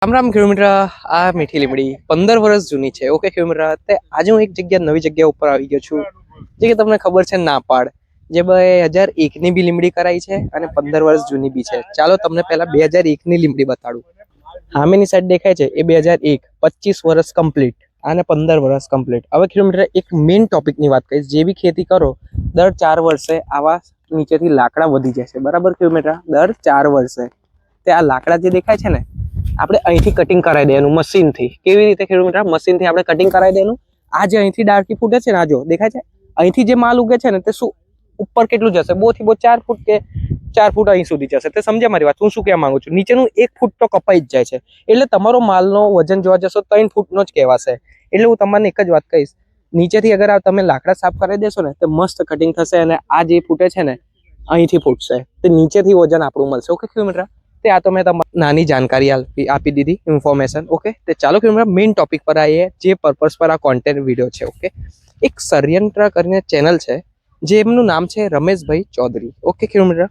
Ram Ram kilometre આ મીઠી લીમડી 15 વર્ષ જૂની છે. ઓકે કિલોમીટર તે આજે હું એક જગ્યા નવી જગ્યા ઉપર આવી ગયો છું જે કે તમને ખબર છે નાપાડ, જે 2001 ની બી લીમડી કરાઈ છે અને 15 વર્ષ જૂની બી છે. ચાલો તમને પહેલા 2001 ની લીમડી બતાડું. સામેની સાઈડ દેખાય છે એ 2001, 25 વર્ષ કમ્પ્લીટ અને 15 વર્ષ કમ્પ્લીટ. હવે કિલોમીટર એક મેઇન ટોપિકની વાત કરીશ. જે બી ખેતી કરો દર 4 વર્ષે આવા નીચેથી લાકડા વધી જાય છે, બરાબર કિલોમીટર? દર 4 વર્ષે તે આ લાકડા જે દેખાય છે ને, આપણે અહીંથી કટિંગ કરાવી દેવાનું મશીનથી. કેવી રીતે કિલોમીટર? મશીનથી આપણે કટિંગ કરાવી દેવાનું. આ જે અહીંથી ડાળખી ફૂટે છે ને, આ જો દેખાય છે, અહીંથી જે માલ ઉગે છે ને તે શું ઉપર કેટલું જશે? 2 થી 4 ફૂટ કે 4 ફૂટ અહીં સુધી જશે. તે સમજ્યા મારી વાત? હું શું કહેવા માંગુ છું? નીચેનું 1 ફૂટ તો કપાઈ જ જાય છે, એટલે તમારો માલનો વજન જોવા જશો 3 ફૂટનો જ કહેવાશે. એટલે હું તમને એક જ વાત કહીશ, નીચેથી અગર તમે લાકડા સાફ કરી દેશો ને તો મસ્ત કટિંગ થશે અને આ જે ફૂટે છે ને અહીંથી ફૂટશે, તે નીચેથી વજન આપણું મળશે. Okay kilometre? તે આ તો મેં તમને નાની જાણકારી આપી દીધી, ઇન્ફોર્મેશન. ઓકે, તે ચાલો કિલોમીટર મેઇન ટોપિક પર આવીએ, જે પર્પઝ પર આ કોન્ટેન્ટ વિડીયો છે. ઓકે, એક ષડયંત્ર કરીને ચેનલ છે, જે એમનું નામ છે રમેશભાઈ ચૌધરી. Okay kilometre?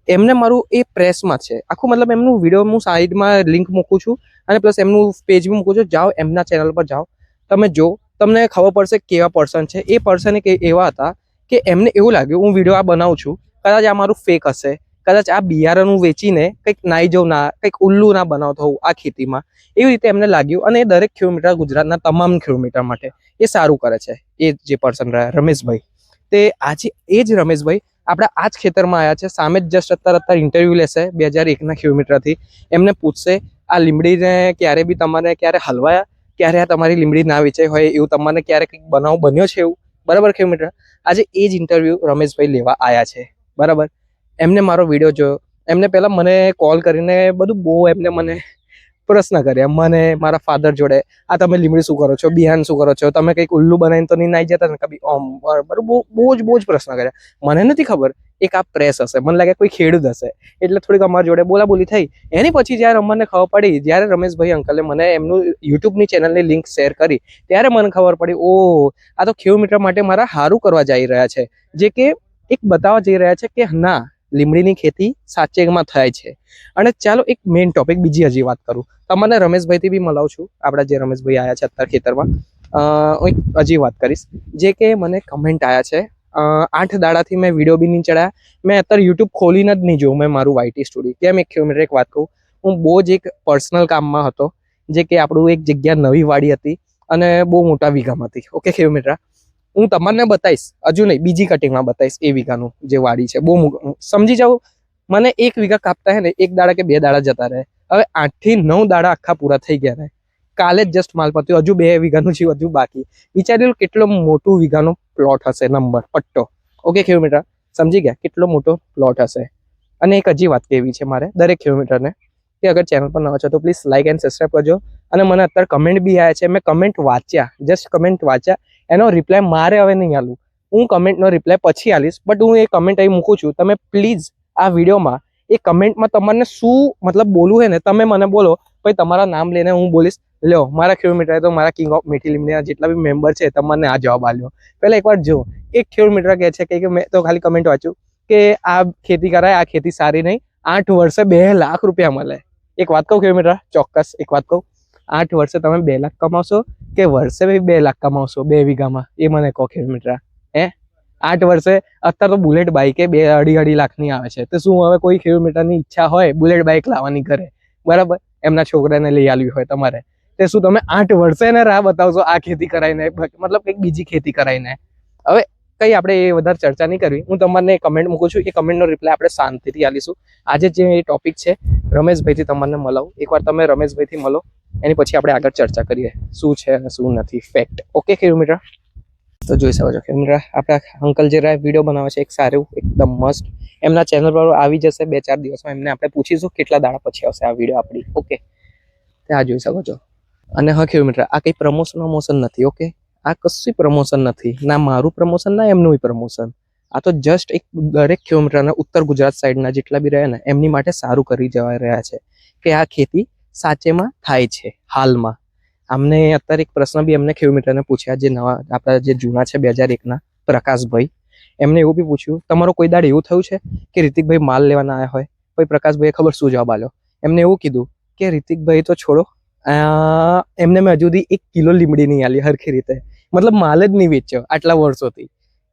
એમને મારું એ પ્રેસમાં છે આખું, મતલબ એમનું વિડીયો હું સાઈડમાં લિંક મૂકું છું અને પ્લસ એમનું પેજ બી મૂકું છું. જાઓ એમના ચેનલ પર જાઓ, તમે જો, તમને ખબર પડશે કેવા પર્સન છે. એ પર્સન એક એવા હતા કે એમને એવું લાગ્યું હું વિડીયો આ બનાવું છું, કદાચ આ મારું ફેક હશે, કદાચ આ બિયારણ વેચીને કંઈક નાઈ જવું ના, કંઈક ઉલ્લુ ના બનાવતો હોઉં આ ખેતીમાં, એવી રીતે એમને લાગ્યું. અને એ દરેક કિલોમીટર, ગુજરાતના તમામ કિલોમીટર માટે એ સારું કરે છે. એ જે પર્સન રહ્યા રમેશભાઈ, તે આજે એ જ રમેશભાઈ આપણા આ જ ખેતરમાં આવ્યા છે. સામે જ જસ્ટ અત્યારે ઇન્ટરવ્યૂ લેશે 2001ના કિલોમીટરથી. એમને પૂછશે આ લીમડીને ક્યારે બી તમારે ક્યારે હલવાયા, ક્યારે આ તમારી લીમડી ના વેચાઈ હોય એવું તમારે ક્યારે કંઈક બનાવ બન્યો છે એવું, બરાબર કિલોમીટર? આજે એ જ ઇન્ટરવ્યૂ રમેશભાઈ લેવા આવ્યા છે, બરાબર? એમને મારો વિડીયો જોયો, એમને પહેલાં મને કોલ કરીને બધું બહુ એમને મને પ્રશ્ન કર્યા, મને મારા ફાધર જોડે, આ તમે લીમડી શું કરો છો, બિહાન શું કરો છો, તમે કંઈક ઉલ્લુ બનાવીને તો નહીં નાઈ જતા ને કભી? બરાબર, બહુ જ પ્રશ્ન કર્યા. મને નથી ખબર એક આ પ્રેસ હશે, મને લાગે કોઈ ખેડૂત હશે, એટલે થોડીક અમારી જોડે બોલાબોલી થઈ. એની પછી જ્યારે અમને ખબર પડી, જ્યારે રમેશભાઈ અંકલે મને એમનું યુટ્યુબની ચેનલની લિંક શેર કરી, ત્યારે મને ખબર પડી, ઓ આ તો કિલોમીટર માટે મારા સારું કરવા જઈ રહ્યા છે, જે કે એક બતાવવા જઈ રહ્યા છે કે ના, લીમડીની ખેતી સાચેમાં થાય છે. અને ચાલો એક મેઇન ટોપિક બીજી હજી વાત કરું, તમને રમેશભાઈથી બી મળાવું છું. આપણા જે રમેશભાઈ આવ્યા છે અત્યારે ખેતરમાં, એક હજી વાત કરીશ, જે કે મને કમેન્ટ આવ્યા છે. 8 દાડાથી મેં વિડીયો બી નહીં ચડાયા, મેં અત્યારે યુટ્યુબ ખોલીને જ નહીં જોઉં મેં મારું વાયટી સ્ટુડિયો. કેમ? એક કિલોમીટર એક વાત કહું, હું બહુ જ એક પર્સનલ કામમાં હતો, જે કે આપણું એક જગ્યા નવી વાડી હતી અને બહુ મોટા વીઘામાં હતી. Okay kilometre? હું તમને બતાવીશ, હજુ નહીં, બીજી કટિંગમાં બતાવીશ એ વીઘાનું જે વાડી છે. બહુ સમજી જાઓ, મને 1 વીઘા કાપતા હે ને 1 દાડા કે 2 દાડા જતા રહે. હવે 8 થી 9 દાડા આખા પૂરા થઈ ગયા રહે. કાલે જ જસ્ટ માલ પત્યો, હજુ 2 વીઘાનું જીવ હજુ બાકી. વિચાર્યું કેટલો મોટું વીઘાનો પ્લોટ હશે, નંબર પટ્ટો. Okay kilometre? સમજી ગયા કેટલો મોટો પ્લોટ હશે. અને એક હજી વાત કહેવી છે મારે દરેક કિલોમીટરને, કે અગર ચેનલ પર નવા છો તો પ્લીઝ લાઇક એન્ડ સબસ્ક્રાઈબ કરજો. અને મને અત્યારે કમેન્ટ બી આવ્યા છે, મેં કમેન્ટ વાંચ્યા, જસ્ટ કમેન્ટ વાંચ્યા, એનો રિપ્લાય મારે હવે નહીં આલું. હું કમેન્ટનો રિપ્લાય પછી આલીશ, બટ હું એ કમેન્ટ અહીં મૂકું છું. તમે પ્લીઝ આ વિડીયોમાં એ કમેન્ટમાં તમને શું મતલબ બોલવું હોય ને, તમે મને બોલો, પછી તમારા નામ લઈને હું બોલીશ. લ્યો, મારા કિલોમીટર તો મારા કિંગ ઓફ મીઠી લીમડીના જેટલા બી મેમ્બર છે તમને આ જવાબ આલ્યો. પહેલાં એકવાર જો, એક કિલોમીટર કહે છે કે મેં તો ખાલી કમેન્ટ વાંચ્યું કે આ ખેતી કરાય, આ ખેતી સારી નહીં, 8 વર્ષે 2 લાખ રૂપિયા મળે. એક વાત કહું કિલોમીટર, ચોક્કસ એક વાત કહું, 8 વર્ષે તમે 2 લાખ કમાવશો કે વર્ષે 2 લાખ કમાવશો 2 વીઘામાં, એ મને કહો કિલોમીટર? 8 વર્ષે અત્યારે તો બુલેટ બાઇકે 2-2.5 લાખની આવે છે. તો શું હવે કોઈ કિલોમીટરની ઈચ્છા હોય બુલેટ બાઇક લાવવાની ઘરે, બરાબર, એમના છોકરાને લઈ આવવી હોય તમારે, તે શું તમે 8 વર્ષે એને રાહ બતાવશો આ ખેતી કરાવીને, મતલબ કંઈક બીજી ખેતી કરાવીને? હવે કંઈ આપણે એ વધારે ચર્ચા નહીં કરવી. હું તમને કમેન્ટ મૂકું છું, એ કમેન્ટનો રિપ્લાય આપણે શાંતિથી આલીશું. આજે જે ટોપિક છે રમેશભાઈથી તમને મળાવું, એકવાર તમે રમેશભાઈથી મળો, એની પછી આપણે આગળ ચર્ચા કરીએ શું છે અને શું નથી ફેક્ટ. Okay kilometre? તો જોઈ શકો છો કિલોમીટર, આપણા અંકલ જે રહ્યા વિડીયો બનાવે છે એક સારું એકદમ મસ્ત, એમના ચેનલ પર આવી જશે 2-4 દિવસમાં. એમને આપણે પૂછીશું કેટલા દાડા પછી આવશે આ વિડીયો આપણી. ઓકે, ત્યાં જોઈ શકો છો. અને હા કિલોમીટર, આ કંઈ પ્રમોશન નથી. ઓકે, આ કશું પ્રમોશન નથી, ના મારું પ્રમોશન ના એમનું પ્રમોશન. આ તો જસ્ટ એક દરેક કિલોમીટરના ઉત્તર ગુજરાત સાઈડના જેટલા બી રહ્યા ને એમની માટે સારું કરી જવા રહ્યા છે કે આ ખેતી સાચેમાં થાય છે હાલમાં. અમને અત્યારે એક પ્રશ્ન બી એમને કિલોમીટરને પૂછ્યા, જે નવા આપણા જે જૂના છે 2001ના પ્રકાશભાઈ, એમને એવું બી પૂછ્યું તમારો કોઈ દાડ એવું થયું છે કે રિતિકભાઈ માલ લેવાના આવ્યા હોય? પછી પ્રકાશભાઈએ ખબર શું જવાબ આપ્યો? એમને એવું કીધું કે રિતિકભાઈ તો છોડો, એમને મેં હજુ સુધી 1 કિલો લીમડી નહીં આલી હરખી રીતે, મતલબ માલ જ નહીં વેચ્યો આટલા વર્ષોથી.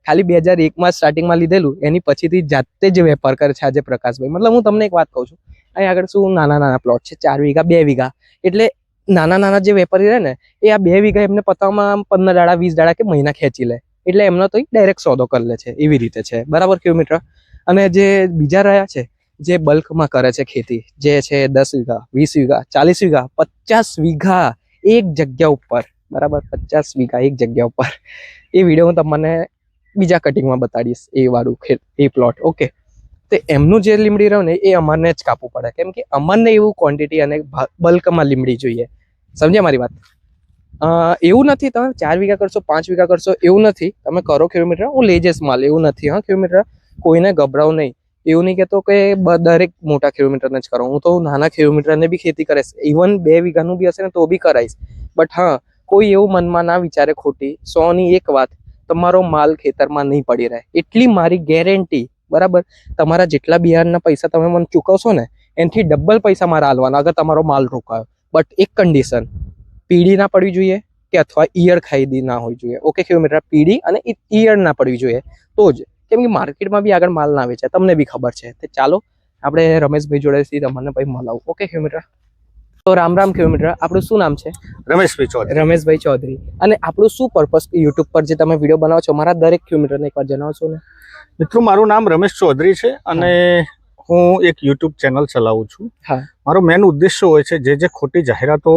ખાલી 2001માં સ્ટાર્ટિંગમાં લીધેલું, એની પછીથી જાતે જ વેપાર કરે છે આજે પ્રકાશભાઈ. મતલબ હું તમને એક વાત કહું છું, અહીં આગળ શું નાના પ્લોટ છે, 4 વીઘા 2 વીઘા, એટલે નાના જે વેપારી રહે ને એ આ 2 વીઘા એમને પતાવવામાં 15 દાડા 20 દાડા કે મહિના ખેંચી લે, એટલે એમનો તો ડાયરેક્ટ સોદો કરી લે છે. એવી રીતે છે, બરાબર કિલોમીટર. અને જે બીજા રહ્યા છે જે બલ્કમાં કરે છે ખેતી, જે છે 10 વીઘા 20 વીઘા 40 વીઘા 50 વીઘા એક જગ્યા ઉપર, બરાબર, 50 વીઘા એક જગ્યા ઉપર. એ વિડીયો હું તમને બીજા કટિંગમાં બતાડીશ, એ વાળું એ પ્લોટ. ઓકે, તો એમનું જે લીમડી રહ્યું ને એ અમારને જ કાપવું પડે, કેમ કે અમને એવું ક્વોન્ટિટી અને બલ્કમાં લીમડી જોઈએ. સમજ્યા મારી વાત? એવું નથી તમે 4 વીઘા કરશો 5 વીઘા કરશો એવું નથી, તમે કરો કિલોમીટર, હું લઈ જઈશ માલ, એવું નથી. હા કિલોમીટર, કોઈને ગભરાવ નહીં. એવું નહીં કહેતો કે દરેક મોટા કિલોમીટરને જ કરો, હું તો નાના કિલોમીટરને બી ખેતી કરીશ, ઇવન 2 વીઘાનું બી હશે ને તો બી કરાવીશ. બટ હા, કોઈ એવું મનમાં ના વિચારે ખોટી. 100ની એક વાત, તમારો માલ ખેતરમાં નહીં પડી રહે, એટલી મારી ગેરંટી. બરાબર, તમારા જેટલા બિયારણના પૈસા તમે મને ચૂકવશો ને એનાથી ડબલ પૈસા મારા હાલવાના અગર તમારો માલ રોકાયો. બટ એક કન્ડિશન, પીડી ના પડવી જોઈએ કે અથવા ઈયળ ખાઈ ના હોવી જોઈએ. ઓકે કિલોમીટર, પીડી અને ઈયળ ના પડવી જોઈએ તો જ, કેમ કે માર્કેટમાં બી આગળ માલ ના વેચાય, તમને બી ખબર છે. તો ચાલો આપણે રમેશભાઈ જોડેથી તમને ભાઈ મળાવું. ઓકે કિલોમીટર, તો રામ કિલોમીટર. આપણું શું નામ છે? રમેશભાઈ ચૌધરી. અને આપણું શું પર્પસ યુટ્યુબ પર જે તમે વિડીયો બનાવો છો, મારા દરેક કિલોમીટરને એકવાર જણાવશો ને? મિત્રો, મારું નામ રમેશ ચૌધરી છે અને હું એક યુટ્યુબ ચેનલ ચલાવું છું. મારો મેન ઉદ્દેશ્ય હોય છે જે ખોટી જાહેરાતો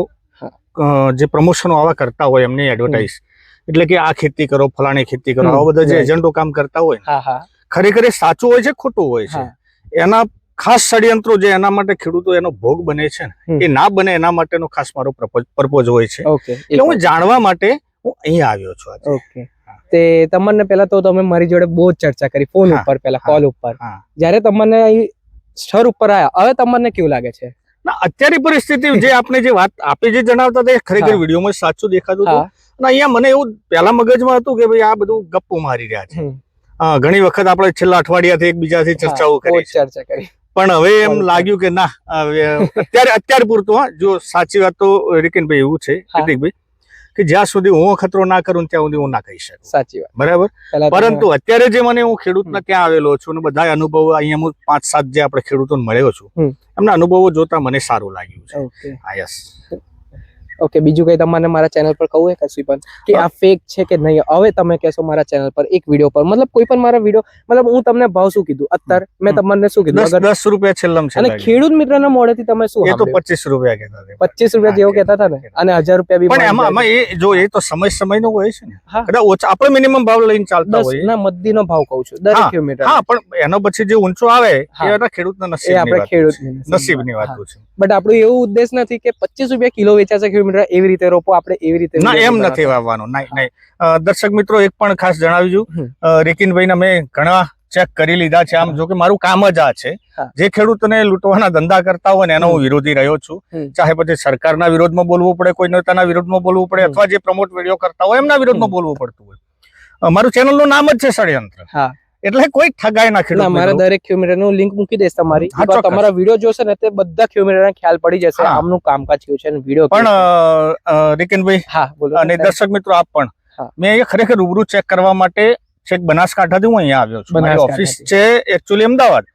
જે પ્રમોશનો આવા કરતા હોય એમની એડવર્ટાઇઝ, એટલે કે આ ખેતી કરો, ફલાણી ખેતી કરો, આવા બધા જે એજન્ટો કામ કરતા હોય, ખરેખર સાચું હોય છે ખોટું હોય છે, એના ખાસ ષડયંત્રો જે એના માટે ખેડૂતો એનો ભોગ બને છે ને એ ના બને એના માટેનો ખાસ મારો પર્પોઝ હોય છે. એટલે હું જાણવા માટે હું અહીંયા આવ્યો છું આજે. ઓકે, તે તમને પહેલા તો તમે મારી જોડે બહુ ચર્ચા કરી ફોન ઉપર, પહેલા કોલ ઉપર. જ્યારે તમને સ્થળ ઉપર આવ્યા, હવે તમને કેવું લાગે છે? ના, અત્યારે પરિસ્થિતિ જે આપણે જે વાત આપે જે જણાવતા હતા એ ખરેખર વિડીયોમાં સાચું દેખાતું હતું. અને અહીંયા મને એવું પહેલા મગજમાં હતું કે ભાઈ આ બધું ગપ્પો મારી રહ્યા છે. ઘણી વખત આપણે છેલ્લા અઠવાડિયાથી એકબીજાથી ચર્ચાઓ કરી, પણ હવે એમ લાગ્યું કે ના, અત્યારે પૂરતું. હા, જો સાચી વાત તો રિકનભાઈ એવું છે રિતિકભાઈ કે જ્યાં સુધી હું અખતરો ના કરું ત્યાં સુધી હું ના કહી શકું. સાચી વાત, બરાબર. પરંતુ અત્યારે જે મને હું ખેડૂતના ત્યાં આવેલો છું અને બધા અનુભવો અહીંયા હું 5-7 જે આપણે ખેડૂતોને મળ્યો છું, એમના અનુભવો જોતા મને સારું લાગ્યું છે. હા, યસ. ઓકે, બીજું કઈ તમારે મારા ચેનલ પર કહું કશું પણ કે આ ફેક છે કે નહીં? હવે તમે કહેશો મારા ચેનલ પર એક વિડીયો પર, મતલબ કોઈ પણ મારા વિડીયો, મતલબ હું તમને ભાવ શું કીધું અત્યારે મેં તમને શું કીધું? 10 રૂપિયા છેલ્લમ છે. અને ખેડૂત મિત્રના મોઢેથી તમે શું? એ તો 25 રૂપિયા કહેતા હતા. 25 રૂપિયા જેવો કહેતા હતા ને, અને 1000 રૂપિયા બી. પણ એમાં એ જો એ તો સમયનો હોય છે ને, કદાચ ઓછા આપણે મિનિમમ ભાવ લઈને ચાલતા હોય. ના, મદ્દીનો ભાવ કહું છું દરેક કિલોમીટર. હા, પણ એનો પછી જે ઊંચો આવે એ એના ખેડૂતના નસીબની વાત છે. બટ આપણું એવું ઉદ્દેશ નથી કે 25 રૂપિયા કિલો વેચાશે કિલોમીટર, એવી રીતે રોપો આપણે એવી રીતે. ના, એમ નથી વાવવાનું. નહીં. દર્શક મિત્રો, એક પણ ખાસ જણાવજો, રિકિનભાઈને મેં ઘણા ચેક કરી લીધા છે. આમ જો કે મારું કામ જ આ છે, જે ખેડૂતોને લૂંટવાના ધંધા કરતા હોય ને એનો હું વિરોધી રહ્યો છું. ચાહે પછી સરકારના વિરોધમાં બોલવું પડે, કોઈ નેતાના વિરોધમાં બોલવું પડે, અથવા જે પ્રમોટ વિડીયો કરતા હોય એમના વિરોધમાં બોલવું પડતું હોય. મારું ચેનલનું નામ જ છે ષડયંત્ર. એટલે કોઈ ઠગાય ના ખેડૂત. મારા દરેક કિલોમીટર નું લિંક મૂકી દઈશ તમારી. તમારા વિડીયો જોશે ને તે બધા કિલોમીટર ખ્યાલ પડી જશે આમનું કામકાજ કેવું છે. વિડીયો પણ રિકનભાઈ, હા બોલો. અને દર્શક મિત્રો આપ પણ, મેં અહીંયા ખરેખર રૂબરૂ ચેક કરવા માટે છેક બનાસકાંઠાથી હું અહીંયા આવ્યો છું. મારી ઓફિસ છે એકચ્યુઅલી અમદાવાદ,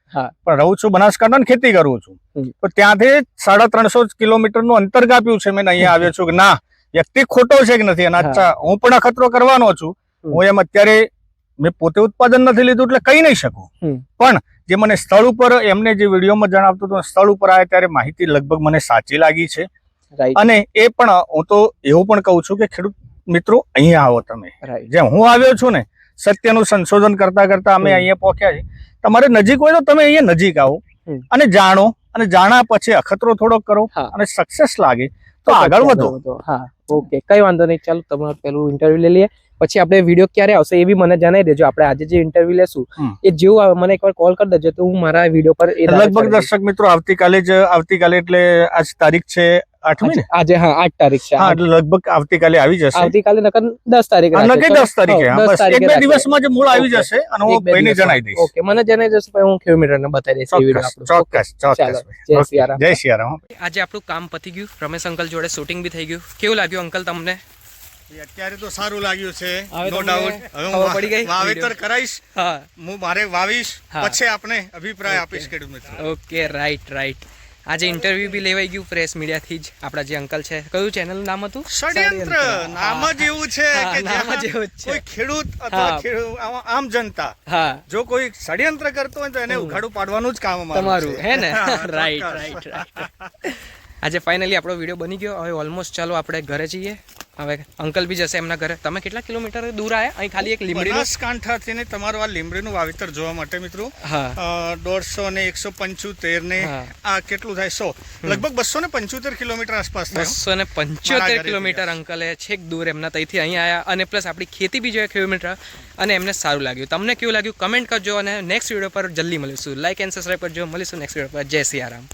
પણ રહું છું બનાસકાંઠા ને ખેતી કરું છું. તો ત્યાંથી 350 કિલોમીટર નું અંતર કાપ્યું છે. મેં અહીંયા આવ્યો છું કે ના, વ્યક્તિ ખોટો છે કે નથી. અને અચ્છા, હું પણ અખતરો કરવાનો છું. હું એમ અત્યારે મેં પોતે ઉત્પાદન નથી લીધું એટલે કહી નહીં શકું, પણ જે મને સ્થળ ઉપર એમને જે વિડીયોમાં જણાવતું હતું, સ્થળ ઉપર આવ્યા ત્યારે માહિતી લગભગ મને સાચી લાગી છે. અને એ પણ હું તો એવું પણ કહું છું કે ખેડૂત મિત્રો અહીંયા આવો તમે. જેમ હું આવ્યો છું ને, સત્યનું સંશોધન કરતા કરતા અમે અહીંયા પહોંચ્યા છીએ. તમારે નજીક હોય તો તમે અહીંયા નજીક આવો અને જાણો, અને જાણ્યા પછી અખતરો થોડોક કરો અને સક્સેસ લાગે તો આગળ વધો. હા, ઓકે, કઈ વાંધો નહીં. ચાલો તમારું પેલું ઇન્ટરવ્યુ લઈ લઈએ. પછી આપણે વિડીયો ક્યારે આવશે એ બી મને જણાવી દેજો. આપણે આજે જે ઇન્ટરવ્યુ લેશું એ જેવું આવે મને એકવાર કોલ કરી દેજો, તો હું મારા વિડીયો પર લગભગ દર્શક મિત્રો આવતીકાલે એટલે આજ તારીખ છે 8મી, આજે 8 તારીખ છે. હા, એટલે લગભગ આવતીકાલે આવી જશે. આવતીકાલે નકર 10 તારીખે, 10 તારીખે, બસ એક બે દિવસમાં જ મૂળ આવી જશે અને હું ભાઈને જણાવી દઈશ. ઓકે, મને જણાવી દેશો પછી હું કિલોમીટરને બતાવી દઈશ. ચોક્કસ. જય સિયારામ. આજે આપણું કામ પતી ગયું, રમેશ અંકલ જોડે શૂટિંગ બી થઈ ગયું. કેવું લાગ્યું અંકલ તમને? અત્યારે તો સારું લાગ્યું છે, નો ડાઉટ. હવે પડી ગઈ, વાવેતર કરાઈશ, હા, હું મારે વાવીશ, પછી આપણે અભિપ્રાય આપીશ ખેડૂત મિત્રો. Okay, right. આજે ઇન્ટરવ્યુ બી લેવાઈ ગયું પ્રેસ મીડિયા થી જ. આપણા જે અંકલ છે, કયું ચેનલ નામ હતું? ષડયંત્ર. નામ જ એવું છે કે કોઈ ખેડૂત અથવા આમ જનતા જો કોઈ ષડયંત્ર કરતો હોય તો એને ઉઘાડું પાડવાનું જ કામ તમારું, હે ને? રાઈટ. આજે ફાઇનલી આપણો વિડીયો બની ગયો. હવે ઓલમોસ્ટ ચાલો આપણે ઘરે જઈએ. હવે અંકલ બી જશે એમના ઘરે. તમે કેટલા કિલોમીટર દૂર આયા? અહીં ખાલી એક લીમડી, બનાસકાંઠાથી ને તમારું આ લીમડીનું વાવેતર જોવા માટે મિત્રો 150 ને 175 ને આ કેટલું થાય 100, લગભગ 275 કિલોમીટર આસપાસ થાય. 275 કિલોમીટર અંકલે છેક દૂર એમના ત્યાંથી અહીં આયા, અને પ્લસ આપણી ખેતી બી જોઈએ કિલોમીટર, અને એમને સારું લાગ્યું. તમને કેવું લાગ્યું કમેન્ટ કરજો, અને નેક્સ્ટ વિડીયો પર જલ્દી મળીશું. લાઈક એન્ડ સબસ્ક્રાઈબ કરજો. મળીશું નેક્સ્ટ વિડીયો પર. જય સિયારામ.